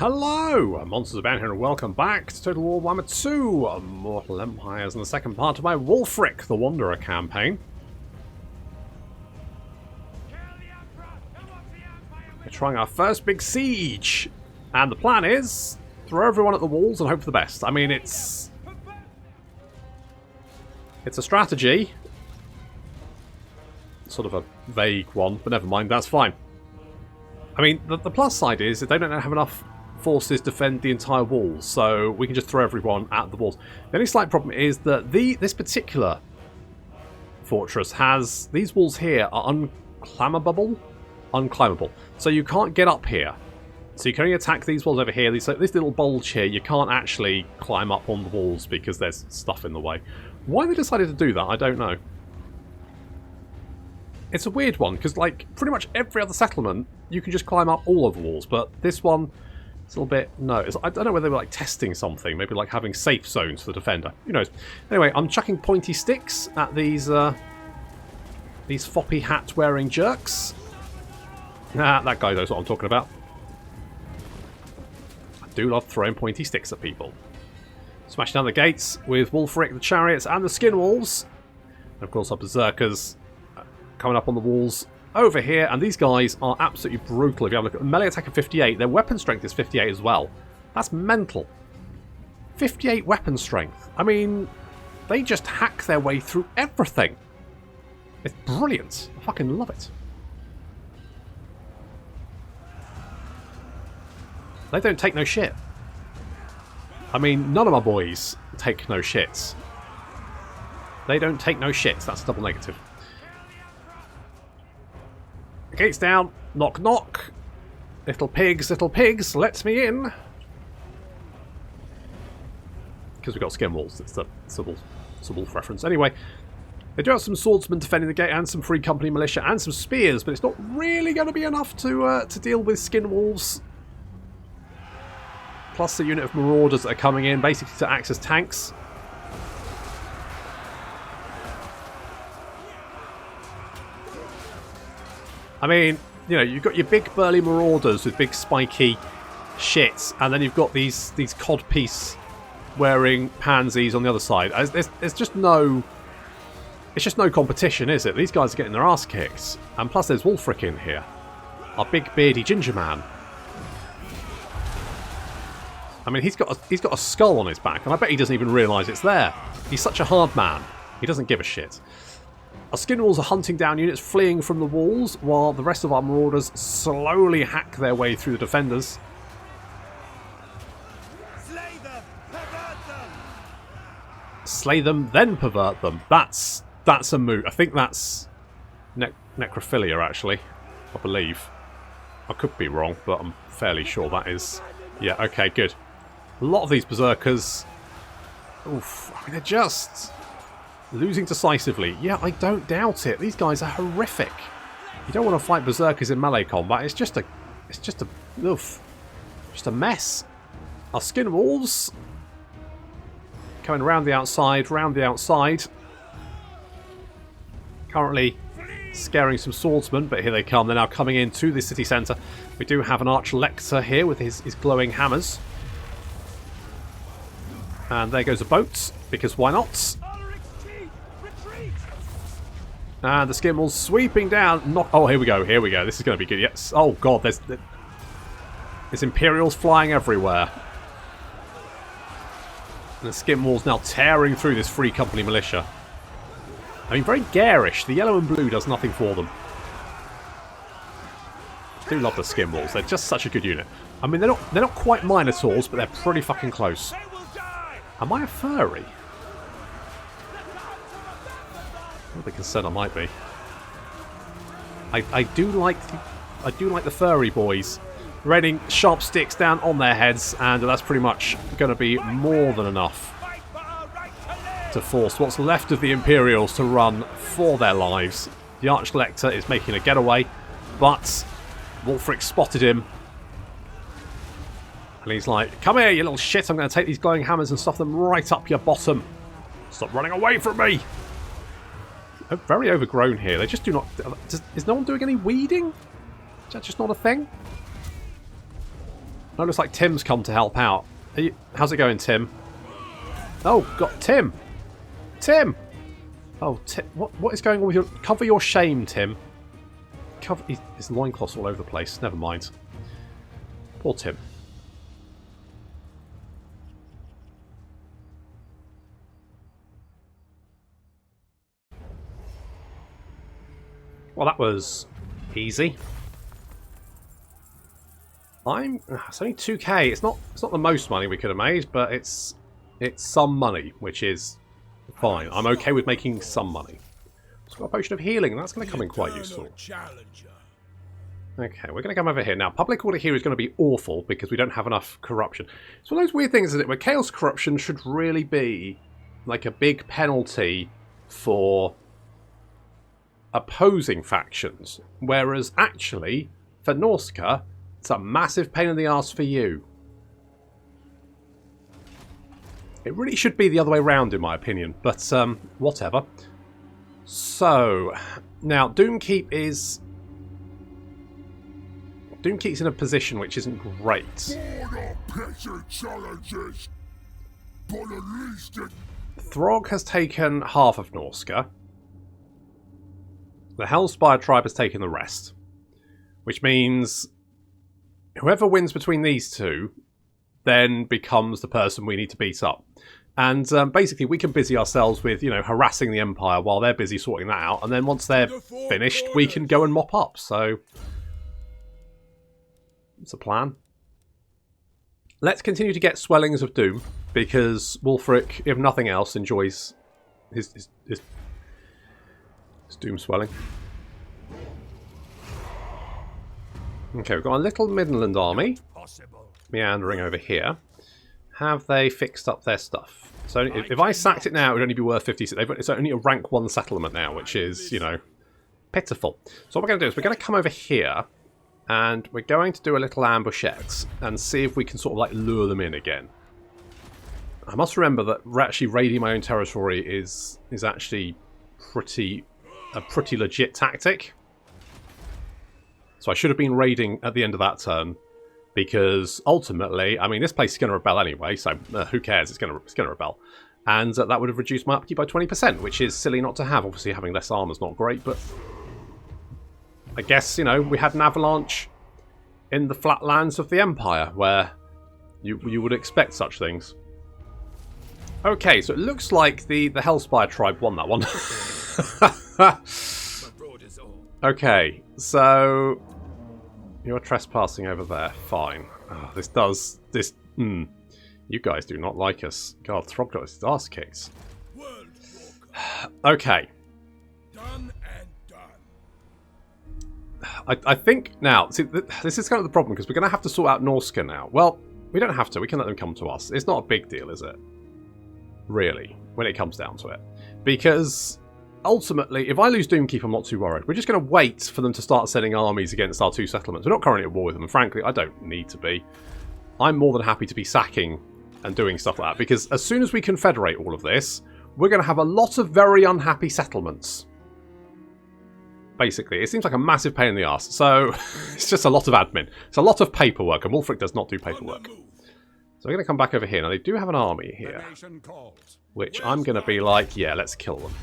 Hello, Monsters about here, and welcome back to Total War Warhammer 2, Mortal Empires, and the second part of my Wulfrik, the Wanderer campaign. We're trying our first big siege, and the plan is throw everyone at the walls and hope for the best. I mean, it's a strategy, sort of a vague one, but never mind, that's fine. I mean, the plus side is that they don't have enough forces defend the entire walls, so we can just throw everyone at the walls. The only slight problem is that this particular fortress has these walls here are unclimbable, so you can't get up here. So you can only attack these walls over here. This little bulge here, you can't actually climb up on the walls because there's stuff in the way. Why they decided to do that, I don't know. It's a weird one because, like, pretty much every other settlement, you can just climb up all of the walls, but this one. It's a little bit... No, I don't know whether they were like testing something. Maybe like having safe zones for the defender. Who knows? Anyway, I'm chucking pointy sticks at these floppy hat-wearing jerks. That guy knows what I'm talking about. I do love throwing pointy sticks at people. Smashing down the gates with Wulfrik, the chariots, and the skin wolves. And of course our berserkers coming up on the walls over here, and these guys are absolutely brutal. If you have a look at melee attack of 58, their weapon strength is 58 as well. That's mental. 58 weapon strength. I mean, they just hack their way through everything. It's brilliant. I fucking love it. They don't take no shit. I mean, none of my boys take no shits. They don't take no shits. That's a double negative. Gates down. Knock, knock. Little pigs, let me in. Because we've got skin walls. It's a wolf reference. Anyway, they do have some swordsmen defending the gate and some free company militia and some spears, but it's not really going to be enough to deal with skin wolves. Plus the unit of marauders that are coming in, basically to act as tanks. I mean, you know, you've got your big burly marauders with big spiky shits, and then you've got these codpiece wearing pansies on the other side. There's just no... It's just no competition, is it? These guys are getting their ass kicked. And plus there's Wulfrik in here. Our big beardy ginger man. I mean, he's got a skull on his back, and I bet he doesn't even realise it's there. He's such a hard man. He doesn't give a shit. Our skin wolves are hunting down units fleeing from the walls, while the rest of our marauders slowly hack their way through the defenders. Slay them, pervert them. Slay them, then pervert them. That's a move. I think that's necrophilia, actually. I believe. I could be wrong, but I'm fairly sure that is. Yeah. Okay. Good. A lot of these berserkers. Oof. I mean, they're just losing decisively. Yeah, I don't doubt it. These guys are horrific. You don't want to fight berserkers in melee combat. It's just a mess. Our skin wolves coming around the outside, Currently scaring some swordsmen, but here they come. They're now coming into the city centre. We do have an arch-lector here with his glowing hammers. And there goes a boat, because why not? And the skin wolves sweeping down. Oh, here we go. This is going to be good. Yes. Oh, God. There's Imperials flying everywhere. And the skin wolves now tearing through this free company militia. I mean, very garish. The yellow and blue does nothing for them. I do love the skin wolves. They're just such a good unit. I mean, they're not quite minotaurs, but they're pretty fucking close. Am I a furry? I'm a bit concerned I might be. I do like the furry boys. Raining sharp sticks down on their heads, and that's pretty much going to be more than enough to force what's left of the Imperials to run for their lives. The Arch-Lector is making a getaway, but Wulfrik spotted him. And he's like, come here, you little shit, I'm going to take these glowing hammers and stuff them right up your bottom. Stop running away from me! They're very overgrown here. They just do not... Is no one doing any weeding? Is that just not a thing? Oh, looks like Tim's come to help out. How's it going, Tim? Oh, got Tim! Tim! Oh, Tim, what is going on with your... Cover your shame, Tim. Cover... His loincloth's all over the place. Never mind. Poor Tim. Well, that was easy. It's only 2k. It's not the most money we could have made, but it's some money, which is fine. I'm okay with making some money. It's got a potion of healing, and that's going to come in quite useful. Okay, we're going to come over here. Now, public order here is going to be awful because we don't have enough corruption. It's one of those weird things, isn't it, where chaos corruption should really be like a big penalty for opposing factions, whereas actually, for Norsca, it's a massive pain in the arse for you. It really should be the other way around, in my opinion, but whatever. So, now, Doomkeep's in a position which isn't great. Throg has taken half of Norsca. The Hellspire tribe has taken the rest. Which means whoever wins between these two then becomes the person we need to beat up. And basically we can busy ourselves with, harassing the Empire while they're busy sorting that out. And then once they're finished, we can go and mop up. So, it's a plan. Let's continue to get swellings of doom, because Wulfrik, if nothing else, enjoys his doom swelling. Okay, we've got a little Midland army meandering over here. Have they fixed up their stuff? So if I sacked it now, it would only be worth 56. It's only a rank 1 settlement now, which is, pitiful. So what we're going to do is we're going to come over here, and we're going to do a little ambushette and see if we can sort of lure them in again. I must remember that actually raiding my own territory is actually a pretty legit tactic. So I should have been raiding at the end of that turn, because ultimately, I mean, this place is going to rebel anyway, so who cares? It's going to rebel. And that would have reduced my upkeep by 20%, which is silly not to have. Obviously, having less armor is not great, but I guess, we had an avalanche in the flatlands of the Empire, where you would expect such things. Okay, so it looks like the Hellspire tribe won that one. Okay, so you're trespassing over there. Fine. Oh, you guys do not like us. God, Throg got his ass kicked. Okay. Done and done. I think now, see, this is kind of the problem, because we're going to have to sort out Norsca now. Well, we don't have to. We can let them come to us. It's not a big deal, is it? Really, when it comes down to it. Because ultimately, if I lose Doomkeep, I'm not too worried. We're just going to wait for them to start sending armies against our 2 settlements. We're not currently at war with them, and frankly, I don't need to be. I'm more than happy to be sacking and doing stuff like that, because as soon as we confederate all of this, we're going to have a lot of very unhappy settlements. Basically, it seems like a massive pain in the arse. So, it's just a lot of admin. It's a lot of paperwork, and Wulfrik does not do paperwork. So we're going to come back over here. Now, they do have an army here, which I'm going to be like, yeah, let's kill them.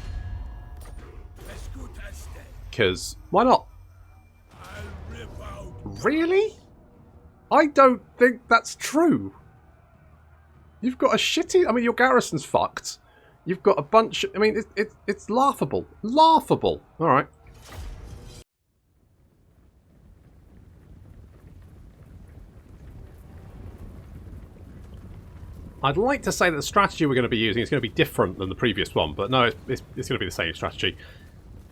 Because, why not? Really? I don't think that's true. You've got a shitty... I mean, your garrison's fucked. You've got a bunch... I mean, it's laughable. Laughable. Alright. I'd like to say that the strategy we're going to be using is going to be different than the previous one, but no, it's going to be the same strategy.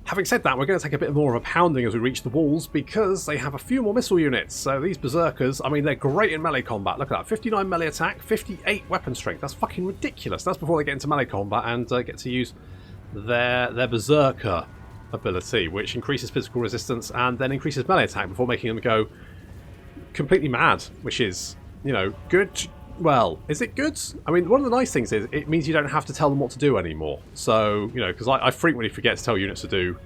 Having said that, we're going to take a bit more of a pounding as we reach the walls, because they have a few more missile units. So these berserkers, I mean, they're great in melee combat. Look at that, 59 melee attack, 58 weapon strength. That's fucking ridiculous. That's before they get into melee combat and get to use their berserker ability, which increases physical resistance and then increases melee attack before making them go completely mad, which is, good. Well, is it good? I mean, one of the nice things is it means you don't have to tell them what to do anymore. So, because I frequently forget to tell units to do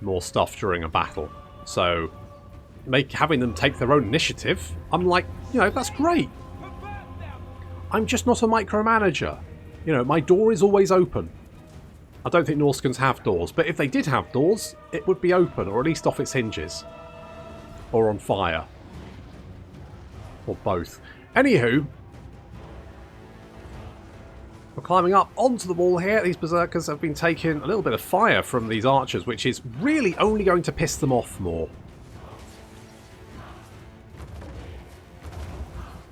more stuff during a battle. So, having them take their own initiative, I'm like, You know, that's great. I'm just not a micromanager. You know, my door is always open. I don't think Norskans have doors, but if they did have doors, it would be open, or at least off its hinges. Or on fire. Or both. Anywho, we're climbing up onto the wall here. These berserkers have been taking a little bit of fire from these archers, which is really only going to piss them off more.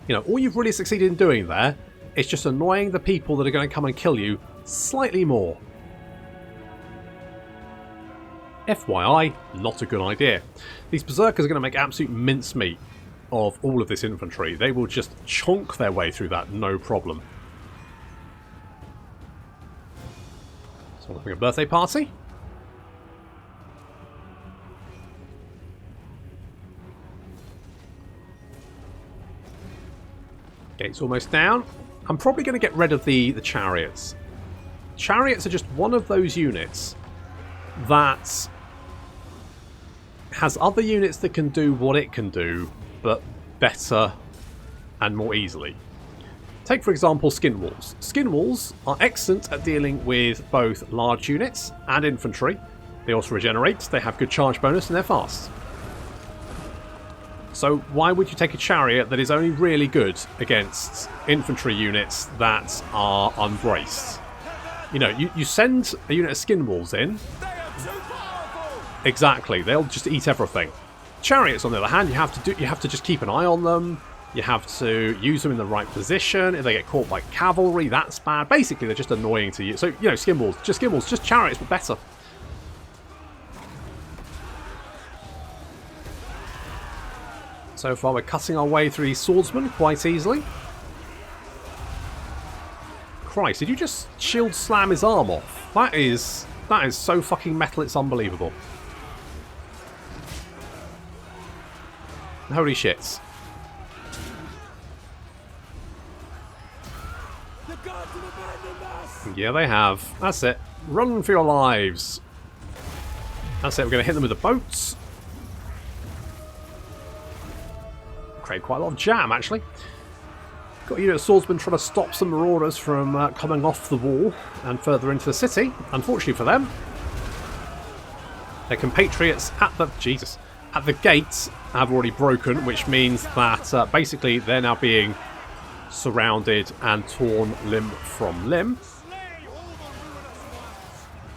You know, all you've really succeeded in doing there is just annoying the people that are going to come and kill you slightly more. FYI, not a good idea. These berserkers are going to make absolute mincemeat of all of this infantry. They will just chonk their way through that, no problem. So, having a birthday party. Gate's almost down. I'm probably going to get rid of the chariots. Chariots are just one of those units that has other units that can do what it can do, but better and more easily. Take, for example, skin walls. Skin walls are excellent at dealing with both large units and infantry. They also regenerate, they have good charge bonus, and they're fast. So why would you take a chariot that is only really good against infantry units that are unbraced? You know, you send a unit of skin walls in. Exactly, they'll just eat everything. Chariots, on the other hand, you have to just keep an eye on them. You have to use them in the right position. If they get caught by cavalry, that's bad. Basically, they're just annoying to you. So, you know, skin walls, just chariots, but better. So far, we're cutting our way through these swordsmen quite easily. Christ, did you just shield slam his arm off? That is so fucking metal, it's unbelievable. Holy shit. The gods have abandoned us! Yeah, they have. That's it. Run for your lives. That's it, we're going to hit them with the boats. Create quite a lot of jam, actually. Got a unit of swordsmen trying to stop some marauders from coming off the wall and further into the city. Unfortunately for them, their compatriots at the gate have already broken, which means that basically they're now being surrounded and torn limb from limb.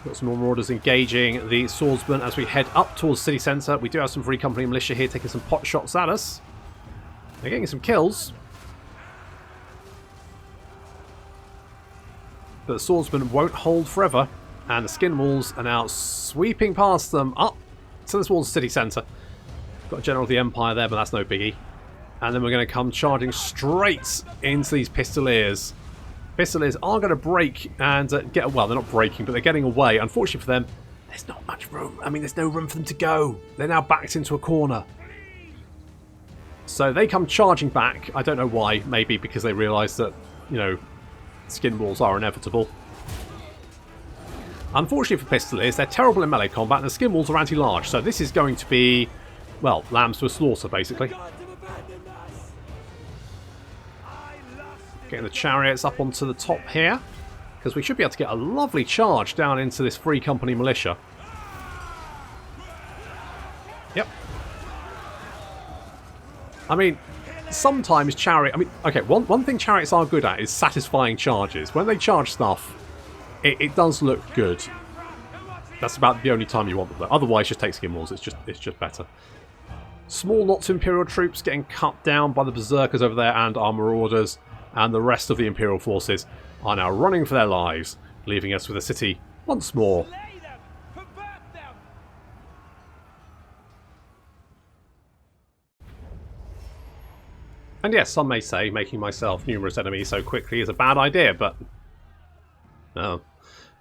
Got some more marauders engaging the swordsmen as we head up towards the city centre. We do have some free company militia here taking some pot shots at us. They're getting some kills. But the swordsmen won't hold forever, and the skin walls are now sweeping past them up to this wall's city centre. Got a general of the Empire there, but that's no biggie. And then we're going to come charging straight into these pistoliers. Pistoliers are going to break and get... Well, they're not breaking, but they're getting away. Unfortunately for them, there's not much room. I mean, there's no room for them to go. They're now backed into a corner. So they come charging back. I don't know why. Maybe because they realise that, you know, skin walls are inevitable. Unfortunately for pistoliers, they're terrible in melee combat, and the skin walls are anti-large. So this is going to be, well, lambs to a slaughter, basically. Getting the chariots up onto the top here, because we should be able to get a lovely charge down into this free company militia. Yep. I mean, sometimes okay, one thing chariots are good at is satisfying charges. When they charge stuff, it does look good. That's about the only time you want them though. Otherwise, just take skin walls. It's just better. Small knots of Imperial troops getting cut down by the berserkers over there and our marauders, and the rest of the Imperial forces are now running for their lives, leaving us with a city once more. And yes, some may say making myself numerous enemies so quickly is a bad idea, but no.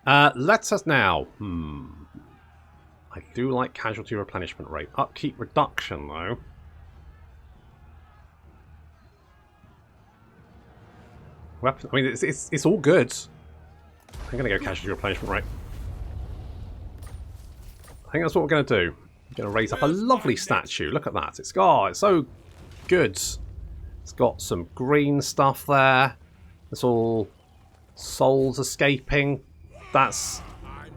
Let us now. I do like casualty replenishment rate. Upkeep reduction, though. Weapon. I mean, it's all good. I'm going to go casualty replenishment rate. I think that's what we're going to do. I'm going to raise up a lovely statue. Look at that. It's so good. It's got some green stuff there. It's all souls escaping.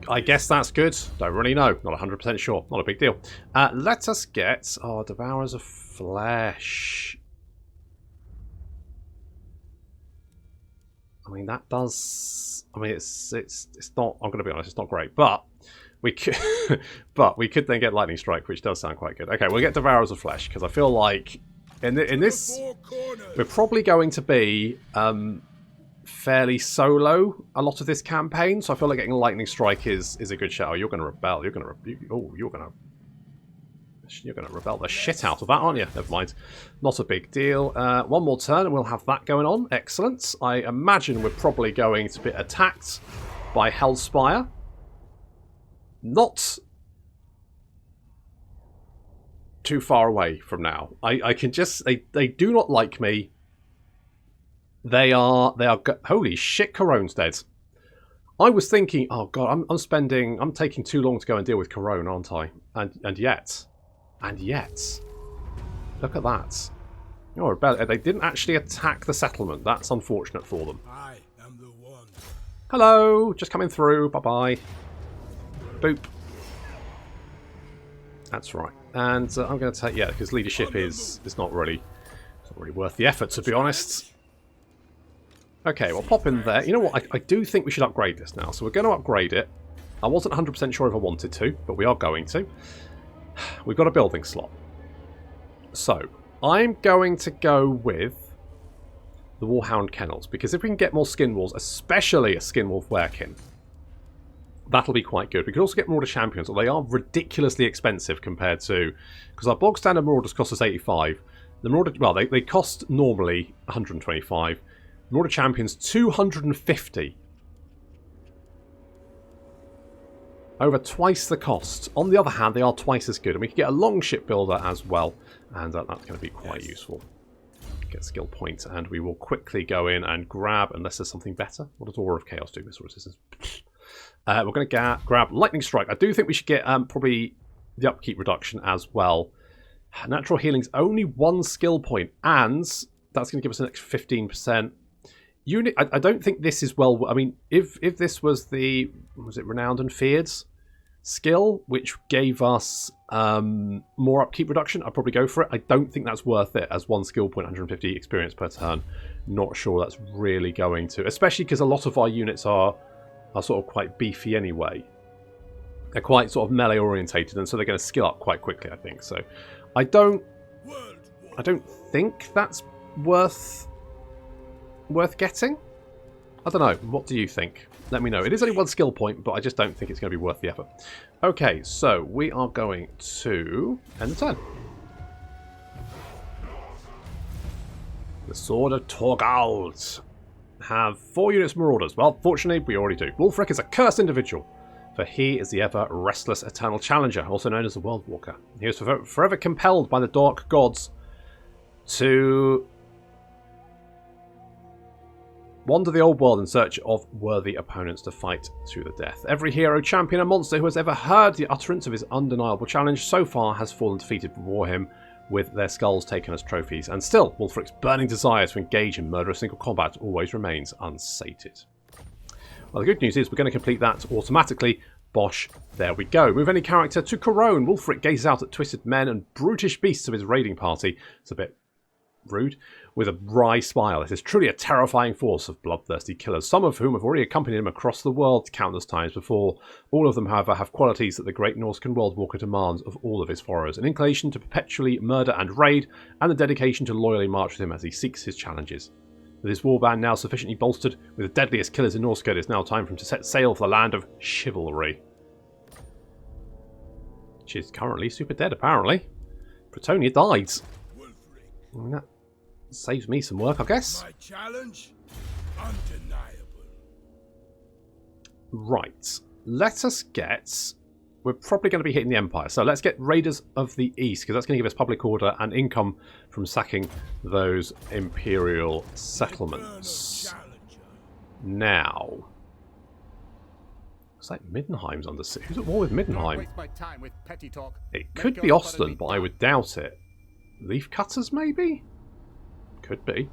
I guess that's good. Don't really know. Not 100% sure. Not a big deal. Let us get our Devourers of Flesh. I mean, that does... I mean, it's not... I'm going to be honest, it's not great. But we could, we could then get Lightning Strike, which does sound quite good. Okay, we'll get Devourers of Flesh, because I feel like in this... We're probably going to be... fairly solo a lot of this campaign, so I feel like getting Lightning Strike is a good shout. Oh, you're going to rebel. You're going to rebel the shit out of that, aren't you? Never mind. Not a big deal. One more turn and we'll have that going on. Excellent. I imagine we're probably going to be attacked by Hellspire. Not too far away from now. I can just... They do not like me. They are holy shit, Corone's dead. I was thinking, oh god, I'm taking too long to go and deal with Corone, aren't I? And yet, look at that. Oh, they didn't actually attack the settlement. That's unfortunate for them. I am the one. Hello, just coming through. Bye bye. Boop. That's right. And I'm going to take because leadership is not really worth the effort, to be honest. Okay, we'll pop in there. You know what? I do think we should upgrade this now. So we're going to upgrade it. I wasn't 100% sure if I wanted to, but we are going to. We've got a building slot. So, I'm going to go with the Warhound Kennels, because if we can get more skin wolves, especially a skin wolf werekin, that'll be quite good. We could also get Marauder Champions, although they are ridiculously expensive compared to... Because our bog standard Marauders cost us 85. The Marauder... Well, they cost normally 125. Marauder Champions, 250. Over twice the cost. On the other hand, they are twice as good. And we can get a long shipbuilder as well. And that's going to be quite useful. Get skill points. And we will quickly go in and grab, unless there's something better. What does Aura of Chaos do? Missile resistance. We're going to grab Lightning Strike. I do think we should get probably the upkeep reduction as well. Natural Healing's only 1 skill point. And that's going to give us an extra 15%. Unit, I don't think this is well... I mean, if this was the... Was it Renowned and Feared skill, which gave us more upkeep reduction, I'd probably go for it. I don't think that's worth it as 1 skill point, 150 experience per turn. Not sure that's really going to... Especially because a lot of our units are sort of quite beefy anyway. They're quite sort of melee orientated, and so they're going to skill up quite quickly, I think. So I don't think that's worth getting. I don't know. What do you think? Let me know. It is only 1 skill point, but I just don't think it's going to be worth the effort. Okay, so we are going to end the turn. The Sword of Torgald. Have 4 units Marauders. Well, fortunately, we already do. Wulfrik is a cursed individual, for he is the ever-restless eternal challenger, also known as the World Walker. He is forever compelled by the dark gods to wander the old world in search of worthy opponents to fight to the death. Every hero, champion, and monster who has ever heard the utterance of his undeniable challenge so far has fallen defeated before him, with their skulls taken as trophies. And still, Wulfrik's burning desire to engage in murderous single combat always remains unsated. Well, the good news is we're going to complete that automatically. Bosh, there we go. Move any character to Corone. Wulfrik gazes out at twisted men and brutish beasts of his raiding party. It's a bit rude. With a wry smile. It is truly a terrifying force of bloodthirsty killers, some of whom have already accompanied him across the world countless times before. All of them, however, have qualities that the great Norscan World Walker demands of all of his followers. An inclination to perpetually murder and raid, and the dedication to loyally march with him as he seeks his challenges. With his warband now sufficiently bolstered with the deadliest killers in Norsca, it is now time for him to set sail for the land of chivalry. She's currently super dead, apparently. Bretonia died. I mean, that saves me some work, I guess. My challenge, undeniable. Right. Let us get... We're probably going to be hitting the Empire. So let's get Raiders of the East, because that's going to give us public order and income from sacking those Imperial settlements. Now... Looks like Middenheim's under siege. Who's at war with Middenheim? It could be Ostland, but I would doubt it. Leaf Cutters, maybe? Could be.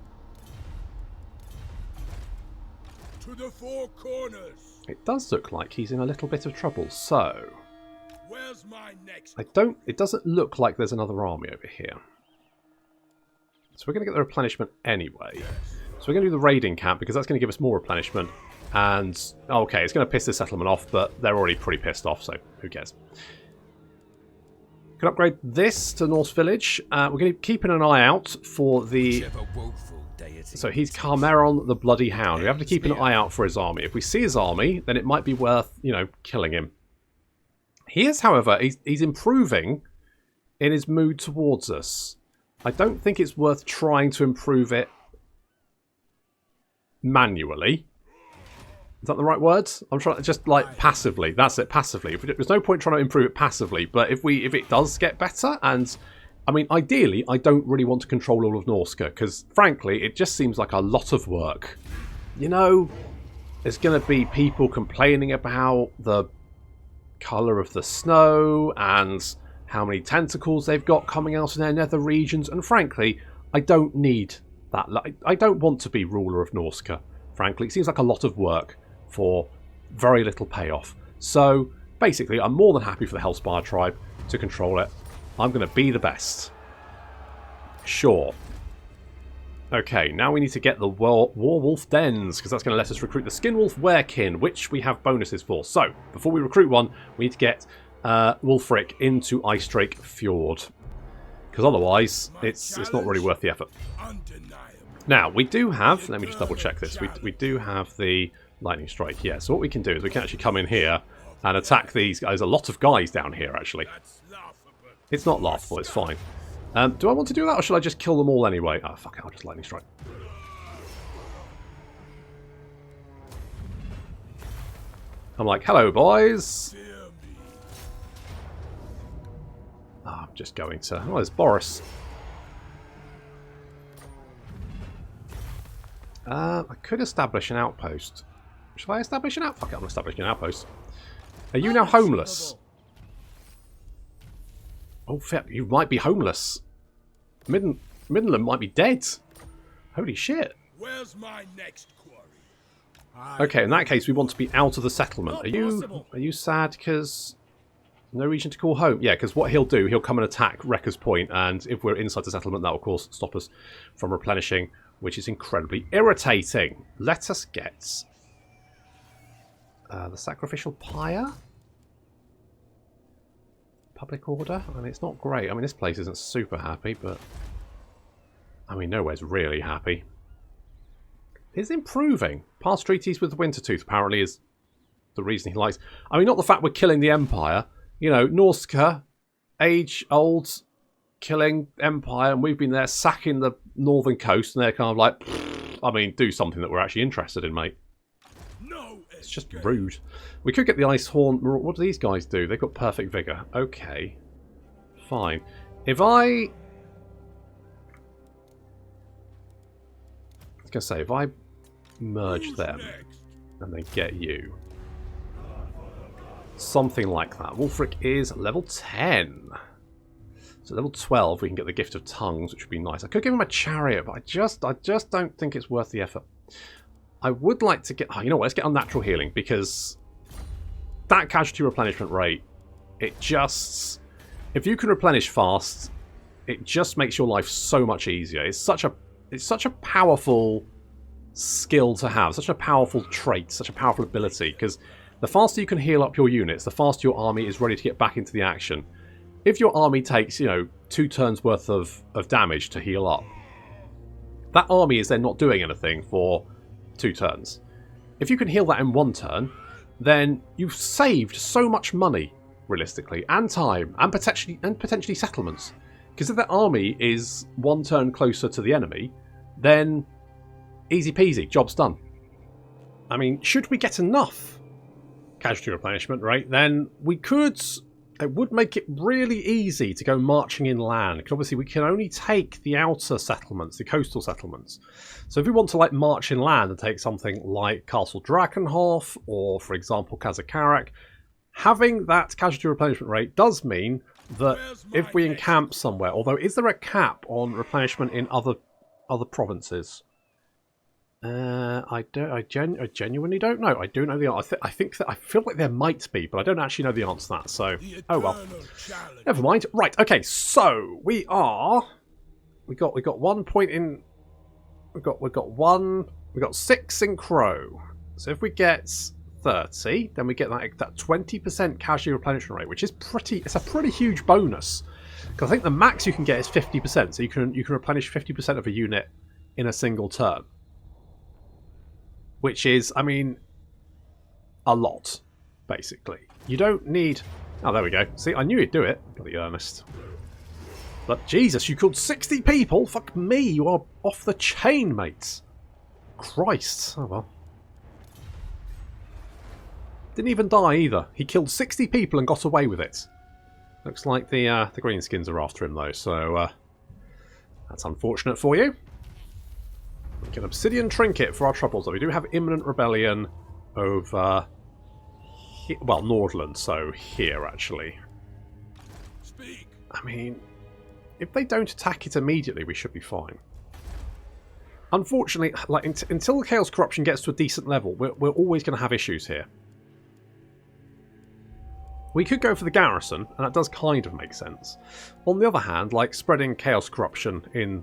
To the four corners. It does look like he's in a little bit of trouble, so... Where's my next? It doesn't look like there's another army over here. So we're going to get the replenishment anyway. So we're going to do the raiding camp because that's going to give us more replenishment. And, okay, it's going to piss this settlement off, but they're already pretty pissed off, so who cares. Can upgrade this to Norse Village. We're going to be keeping an eye out for the... So he's Carmeron the Bloody Hound. We have to keep an eye out for his army. If we see his army, then it might be worth, you know, killing him. He is, however, he's improving in his mood towards us. I don't think it's worth trying to improve it manually. Is that the right word? I'm trying just like passively. That's it, passively. There's no point trying to improve it passively. But if it does get better, and I mean, ideally, I don't really want to control all of Norsca because, frankly, it just seems like a lot of work. You know, there's going to be people complaining about the colour of the snow and how many tentacles they've got coming out in their nether regions, and frankly, I don't need that. I don't want to be ruler of Norsca, frankly. It seems like a lot of work for very little payoff. So, basically, I'm more than happy for the Hellspire tribe to control it. I'm going to be the best. Sure. Okay, now we need to get the Warwolf Dens, because that's going to let us recruit the Skinwolf Werekin, which we have bonuses for. So, before we recruit one, we need to get Wulfrik into Icedrake Fjord. Because otherwise, it's not really worth the effort. Now, we do have... Let me just double check this. We do have the Lightning Strike, yeah. So what we can do is we can actually come in here and attack these guys. A lot of guys down here, actually. It's not laughable, it's fine. Do I want to do that, or should I just kill them all anyway? Oh, fuck it, I'll just Lightning Strike. I'm like, hello, boys. Oh, I'm just going to... Oh, there's Boris. I could establish an outpost. Should I establish an outpost? Fuck it, I'm establishing an outpost. Are you now homeless? Oh, fair. You might be homeless. Midland might be dead. Holy shit. Where's my next quarry? Okay, in that case, we want to be out of the settlement. Are you sad because no region to call home? Yeah, because what he'll do, he'll come and attack Wrecker's Point, and if we're inside the settlement, that will, of course, stop us from replenishing, which is incredibly irritating. Let us get the Sacrificial Pyre. Public order. I mean, it's not great. I mean, this place isn't super happy, but I mean, nowhere's really happy. It's improving. Past treaties with the Wintertooth apparently is the reason he likes. I mean, not the fact we're killing the Empire. You know, Norsca, age-old, killing Empire, and we've been there sacking the northern coast, and they're kind of like, I mean, do something that we're actually interested in, mate. No, it's just rude. We could get the Ice Horn. What do these guys do? They've got perfect vigor. Okay. Fine. If I was going to say, if I merge them and then get you. Something like that. Wulfrik is level 10. So level 12 we can get the Gift of Tongues, which would be nice. I could give him a chariot, but I just don't think it's worth the effort. I would like to get... Oh, you know what? Let's get Unnatural Healing, because that casualty replenishment rate, it just... If you can replenish fast, it just makes your life so much easier. It's such a powerful skill to have, such a powerful trait, such a powerful ability, because the faster you can heal up your units, the faster your army is ready to get back into the action. If your army takes, you know, 2 turns worth of damage to heal up, that army is then not doing anything for 2 turns. If you can heal that in 1 turn, then you've saved so much money, realistically, and time, and potentially settlements. Because if that army is 1 turn closer to the enemy, then easy peasy, job's done. I mean, should we get enough casualty replenishment, right, then we could... It would make it really easy to go marching inland, because obviously we can only take the outer settlements, the coastal settlements. So if we want to like march inland and take something like Castle Drakenhof or, for example, Kazakarak, having that casualty replenishment rate does mean that if we encamp somewhere, although is there a cap on replenishment in other other provinces? I genuinely don't know. I do know the answer. I think that I feel like there might be, but I don't actually know the answer to that. So, oh well. Never mind. Right. Okay. So we got 1 point in. We got 6 in Crow. So if we get 30, then we get that 20% casualty replenishment rate, which is it's a pretty huge bonus. Because I think the max you can get is 50%, so you can replenish 50% of a unit in a single turn. Which is, I mean, a lot, basically. You don't need... Oh, there we go. See, I knew you'd do it. Bloody Ernest. But Jesus, you killed 60 people? Fuck me, you are off the chain, mates. Christ. Oh well. Didn't even die either. He killed 60 people and got away with it. Looks like the greenskins are after him though, so that's unfortunate for you. We get an obsidian trinket for our troubles though. We do have imminent rebellion over well, Nordland, so here actually. Speak. I mean, if they don't attack it immediately, we should be fine. Unfortunately, like until the Chaos Corruption gets to a decent level, we're always going to have issues here. We could go for the garrison, and that does kind of make sense. On the other hand, like spreading Chaos Corruption in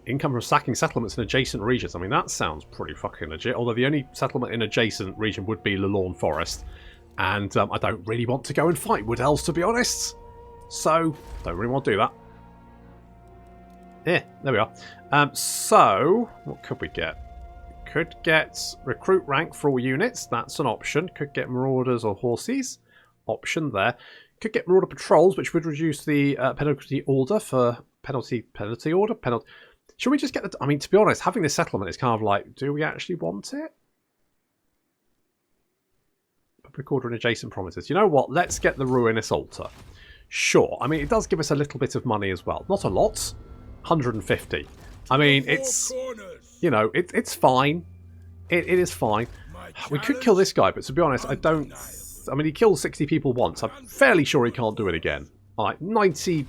income from sacking settlements in adjacent regions, I mean, that sounds pretty fucking legit. Although the only settlement in adjacent region would be Lorne Forest. And I don't really want to go and fight Wood Elves, to be honest. So, don't really want to do that. Yeah, there we are. So, what could we get? Could get recruit rank for all units. That's an option. Could get marauders or horses. Option there. Could get marauder patrols, which would reduce the penalty order for penalty order. Should we just get the... I mean, to be honest, having this settlement is kind of like, do we actually want it? Public order in adjacent provinces. You know what? Let's get the ruinous altar. Sure. I mean, it does give us a little bit of money as well. Not a lot. 150. I mean, it's... You know, it's fine. It is fine. We could kill this guy, but to be honest, I don't... I mean, he killed 60 people once. I'm fairly sure he can't do it again. Like 92%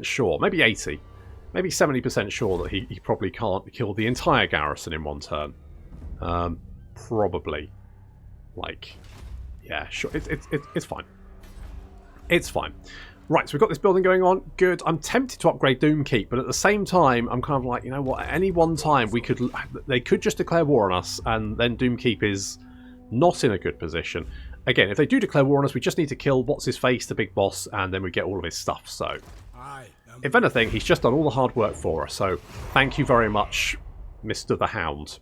sure, maybe 80, maybe 70% sure that he probably can't kill the entire garrison in one turn. Probably. Like, yeah, sure. It's fine. It's fine. Right, so we've got this building going on. Good. I'm tempted to upgrade Doomkeep, but at the same time, I'm kind of like, you know what? At any one time, they could just declare war on us, and then Doomkeep is not in a good position. Again, if they do declare war on us, we just need to kill what's-his-face, the big boss, and then we get all of his stuff. So, if anything, he's just done all the hard work for us. So, thank you very much, Mr. the Hound.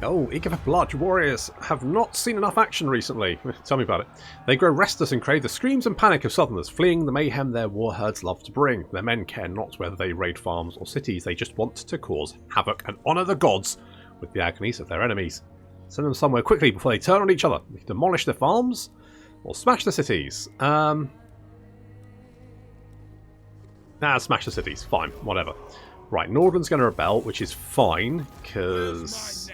Oh, eager for blood. Warriors have not seen enough action recently. Tell me about it. They grow restless and crave the screams and panic of southerners, fleeing the mayhem their war herds love to bring. Their men care not whether they raid farms or cities. They just want to cause havoc and honour the gods with the agonies of their enemies. Send them somewhere quickly before they turn on each other. We can demolish their farms or smash the cities. Smash the cities. Fine, whatever. Right, Nordland's going to rebel, which is fine, because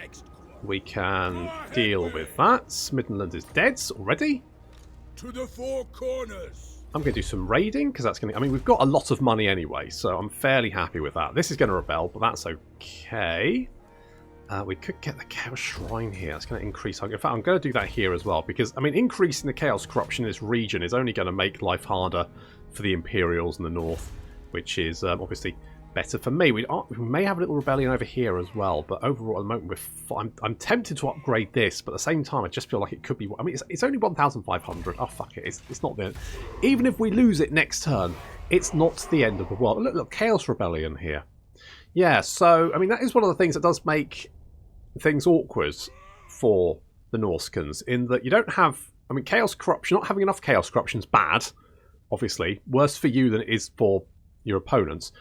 we can deal with that. Midland is dead already. To the four corners. I'm going to do some raiding, because that's going to... I mean, we've got a lot of money anyway, so I'm fairly happy with that. This is going to rebel, but that's okay. We could get the Chaos Shrine here. That's going to increase... In fact, I'm going to do that here as well, because, I mean, increasing the Chaos Corruption in this region is only going to make life harder for the Imperials in the north, which is obviously better for me. We may have a little rebellion over here as well, but overall at the moment I'm tempted to upgrade this, but at the same time I just feel like it could be... I mean, it's only 1,500. Oh, fuck it. It's not the... Even if we lose it next turn, it's not the end of the world. Look, Chaos Rebellion here. Yeah, so, I mean, that is one of the things that does make things awkward for the Norscans, in that you don't have... I mean, Chaos Corruption, not having enough Chaos Corruption is bad, obviously. Worse for you than it is for your opponents.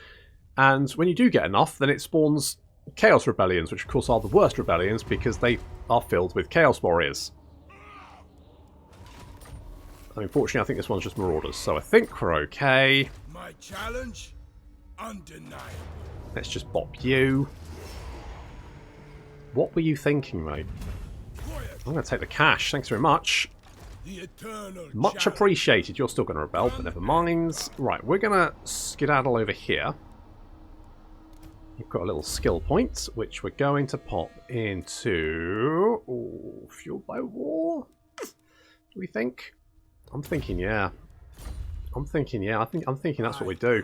And when you do get enough, then it spawns Chaos Rebellions, which of course are the worst rebellions because they are filled with Chaos Warriors. And unfortunately, I think this one's just Marauders, so I think we're okay. My challenge, undeniable. Let's just bop you. What were you thinking, mate? I'm going to take the cash, thanks very much. The eternal Much appreciated. You're still going to rebel, but never mind. Right, we're going to skedaddle over here. We've got a little skill point, which we're going to pop into... Ooh, fueled by war? Do we think? I'm thinking, yeah. I'm thinking that's what we do.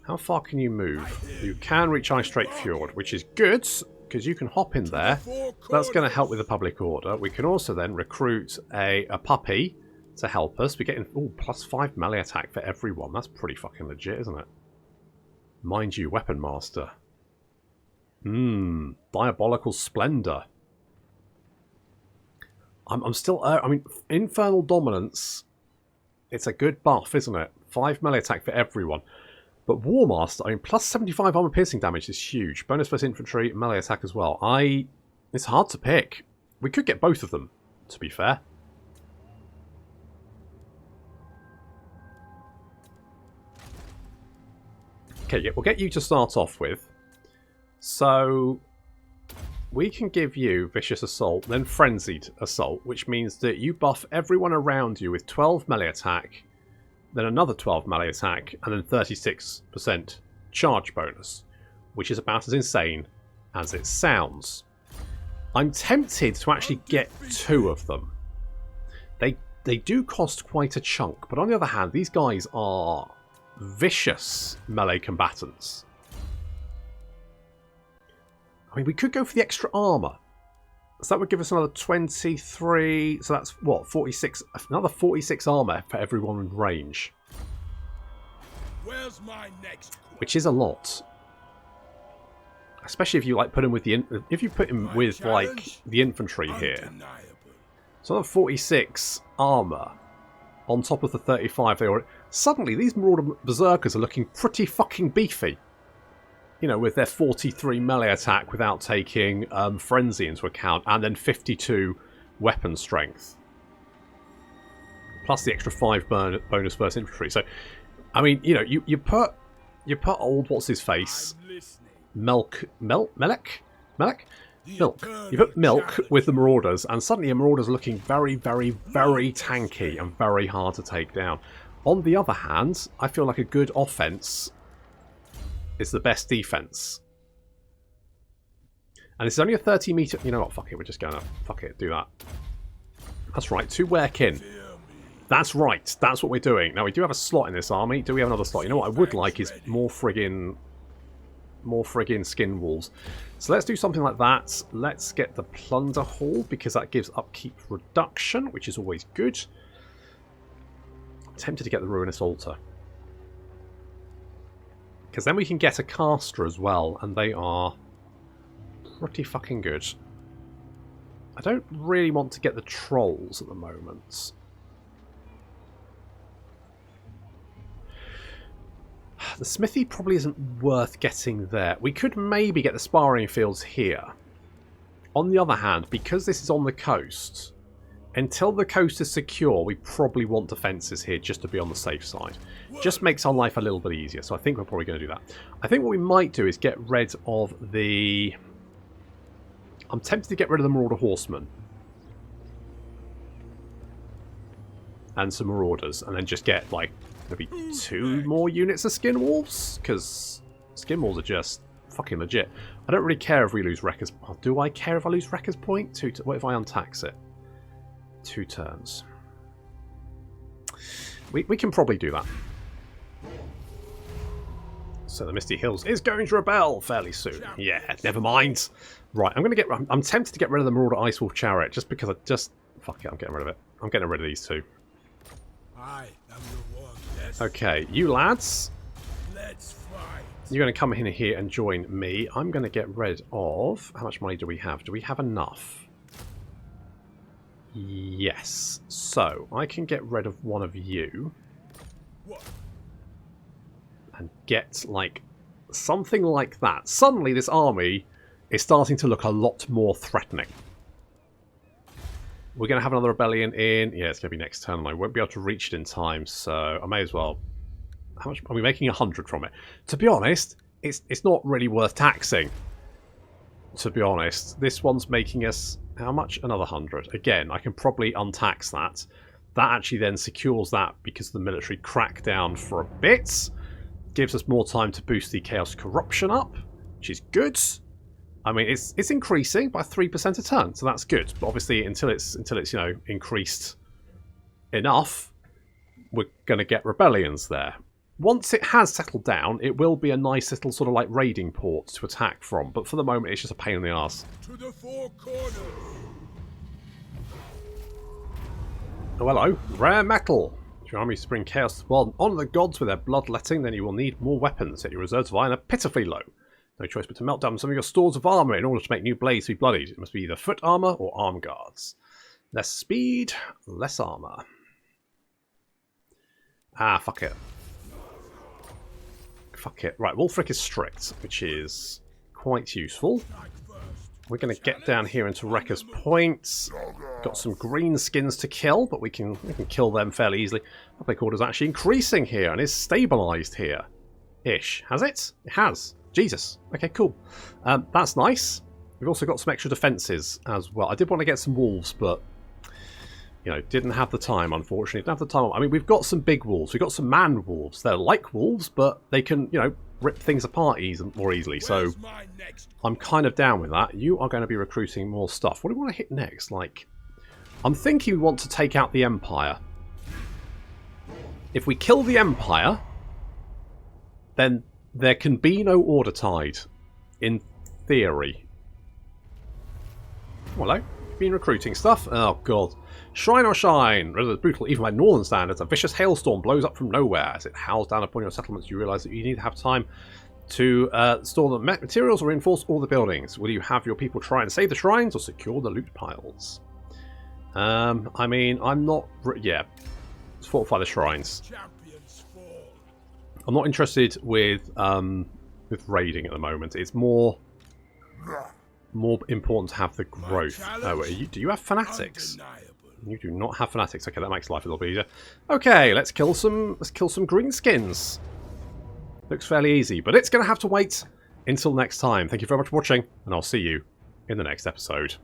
How far can you move? You can reach Ice Strait Fjord, which is good, because you can hop in there. That's going to help with the public order. We can also then recruit a puppy to help us. We're getting +5 melee attack for everyone. That's pretty fucking legit, isn't it? Mind you, Weapon Master. Diabolical Splendor. I'm still... I mean, Infernal Dominance, it's a good buff, isn't it? 5 melee attack for everyone. But War Master, I mean, +75 armor piercing damage is huge. Bonus versus infantry, melee attack as well. It's hard to pick. We could get both of them, to be fair. Okay, yeah, we'll get you to start off with. So, we can give you Vicious Assault, then Frenzied Assault, which means that you buff everyone around you with 12 melee attack, then another 12 melee attack, and then 36% charge bonus, which is about as insane as it sounds. I'm tempted to actually get 2 of them. They do cost quite a chunk, but on the other hand, these guys are vicious melee combatants. I mean, we could go for the extra armor. So that would give us another 23... So that's, what, 46... Another 46 armor for everyone in range. Where's my next quest? Which is a lot. Especially if you, like, put him with the... If you put him with, like, the infantry here. So another 46 armor on top of the 35 they already... Suddenly, these Marauder Berserkers are looking pretty fucking beefy. You know, with their 43 melee attack without taking Frenzy into account, and then 52 weapon strength. Plus the extra 5 bonus versus infantry. So, I mean, you know, you put old, what's his face? Melk? You put Milk with the Marauders, and suddenly a Marauders are looking very, very, very tanky and very hard to take down. On the other hand, I feel like a good offense is the best defense. And this is only a 30 meter... You know what? Fuck it. We're just going to... Fuck it. Do that. That's right. 2 Werekin. That's right. That's what we're doing. Now, we do have a slot in this army. Do we have another slot? You know what I would like is more friggin' skin wolves. So let's do something like that. Let's get the Plunder Hall, because that gives upkeep reduction, which is always good. I'm tempted to get the Ruinous Altar. Because then we can get a caster as well, and they are pretty fucking good. I don't really want to get the trolls at the moment. The smithy probably isn't worth getting there. We could maybe get the sparring fields here. On the other hand, because this is on the coast, until the coast is secure, we probably want defences here just to be on the safe side. Just makes our life a little bit easier, so I think we're probably going to do that. I think what we might do is get rid of the... I'm tempted to get rid of the Marauder Horsemen. And some Marauders, and then just get, like, maybe 2 more units of Skin Wolves, because Skin Wolves are just fucking legit. I don't really care if we lose Wrecker's... Oh, do I care if I lose Wrecker's Point? What if I untax it? 2 turns. We can probably do that. So the Misty Hills is going to rebel fairly soon. Yeah, never mind. Right, I'm tempted to get rid of the Marauder Ice Wolf Chariot just because fuck it, I'm getting rid of it. I'm getting rid of these 2. I am the one. Yes. Okay, you lads. Let's fight. You're going to come in here and join me. I'm going to get rid of... How much money do we have? Do we have enough? Yes. So, I can get rid of one of you. What? And get, like, something like that. Suddenly, this army is starting to look a lot more threatening. We're going to have another rebellion in... Yeah, it's going to be next turn, and I won't be able to reach it in time, so I may as well... How much are we making? 100 from it. To be honest, it's not really worth taxing. To be honest. This one's making us... How much? Another 100. Again, I can probably untax that. That actually then secures that because of the military crackdown for a bit. Gives us more time to boost the Chaos Corruption up. which is good. I mean, it's increasing by 3% a turn, so that's good. But obviously, until it's increased enough, we're going to get rebellions there. Once it has settled down, it will be a nice little sort of like raiding port to attack from. But for the moment, it's just a pain in the arse. To the four corners. Oh, hello. Rare metal. If your army is to bring chaos to the world and honour the gods with their bloodletting, then you will need more weapons. Yet your reserves of iron are pitifully low. No choice but to melt down some of your stores of armour in order to make new blades to be bloodied. It must be either foot armour or arm guards. Less speed, less armour. Ah, fuck it. Fuck it. Right, Wulfrik is strict, which is quite useful. We're going to get down here into Wrecker's Point. Got some green skins to kill, but we can kill them fairly easily. Public order is actually increasing here and is stabilised here. Ish. Has it? It has. Jesus. Okay, cool. That's nice. We've also got some extra defences as well. I did want to get some wolves, but you know, didn't have the time, unfortunately. Didn't have the time. I mean, we've got some big wolves. We've got some man wolves. They're like wolves, but they can, you know, rip things apart more easily. So I'm kind of down with that. You are going to be recruiting more stuff. What do we want to hit next? Like, I'm thinking we want to take out the Empire. If we kill the Empire, then there can be no Order Tide, in theory. Hello. You've been recruiting stuff? Oh, God. Shrine or shine? Rather brutal, even by northern standards, a vicious hailstorm blows up from nowhere. As it howls down upon your settlements, you realise that you need to have time to store the materials or reinforce all the buildings. Will you have your people try and save the shrines or secure the loot piles? I mean, I'm not... Yeah, let's fortify the shrines. I'm not interested with raiding at the moment. It's more important to have the growth. Oh, do you have fanatics? You do not have fanatics. Okay, that makes life a little bit easier. Okay, let's kill some green skins. Looks fairly easy, but it's going to have to wait until next time. Thank you very much for watching, and I'll see you in the next episode.